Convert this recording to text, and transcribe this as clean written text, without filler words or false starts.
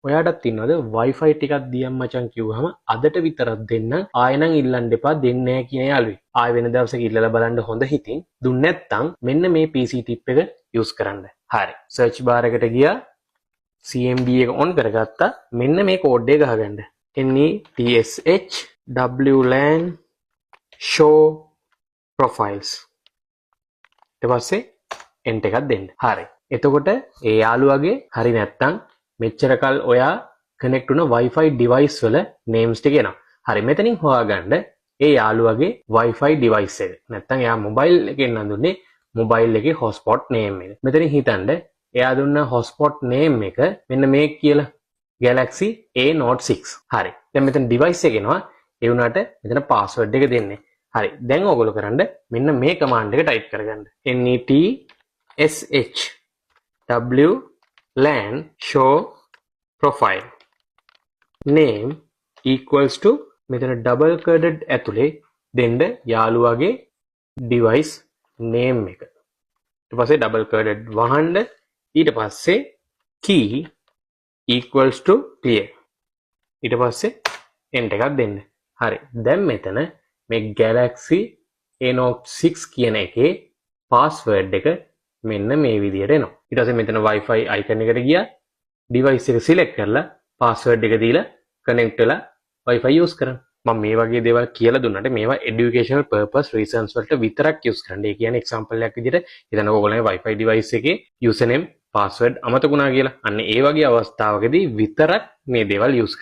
ඔයාටත් ඉන්නවද Wi-Fi ටිකක් දියම් මචං කිව්වහම අදට විතරක් දෙන්න ආයෙ නම් ඉල්ලන්න එපා දෙන්නේ නැහැ කියන යාළුවේ. ආයෙ වෙන දවසක ඉල්ලලා බලන්න හොඳ හිතින්. දුන්නේ නැත්නම් මෙන්න මේ PC tip එක use කරන්න. හරි. search bar එකට ගියා. CMD එක on කරගත්තා. මෙන්න මේ කෝඩ් එක ගහගන්න. NETSH WLAN show profiles. ඊට පස්සේ enter එකක් දෙන්න. හරි. එතකොට ඒ යාළුවාගේ හරි නැත්තම් මෙච්චර කල් ඔයා කනෙක්ට් වුණ Wi-Fi device වල names ටික එනවා. හරි මෙතනින් හොයාගන්න ඒ යාළුවාගේ Wi-Fi device එක. නැත්තම් එයා mobile එකෙන් නඳුන්නේ mobile එකේ hotspot name එක. මෙතනින් හිතන්න එයා දුන්න hotspot name එක මෙන්න මේ කියලා Galaxy A Note 6. හරි. දැන් මෙතන device එක එනවා. ඒ වුණාට මෙතන password එක දෙන්නේ. හරි. දැන් ඕගොල්ලෝ කරන්න මෙන්න මේ command එක type කරගන්න. NETSH WLAN show profile name equals to මෙතන double quoted ඇතුලේ දෙන්න යාළුවාගේ device name එක. ඊට පස්සේ double quoted වහන්න ඊට පස්සේ key equals to clear. ඊට පස්සේ enter එකක් දෙන්න. හරි. දැන් මෙතන මේ Galaxy A Note 6 කියන එකේ password එක මෙන්න මේ විදිහට එනවා. ඊට පස්සේ මෙතන Wi-Fi icon එකට ගියා. device එක select කරලා password එක දීලා connect වෙලා Wi-Fi use කරන්න. මම මේ වගේ දේවල් කියලා දුන්නාට මේවා educational purpose reasons වලට විතරක් use කරන්න. ඒ කියන්නේ example එකක් විදිහට හිතන්නකෝ ඔයගොල්ලන්ගේ Wi-Fi device එකේ username password අමතක වුණා කියලා. අන්න ඒ වගේ අවස්ථාවකදී විතරක් මේ දේවල් use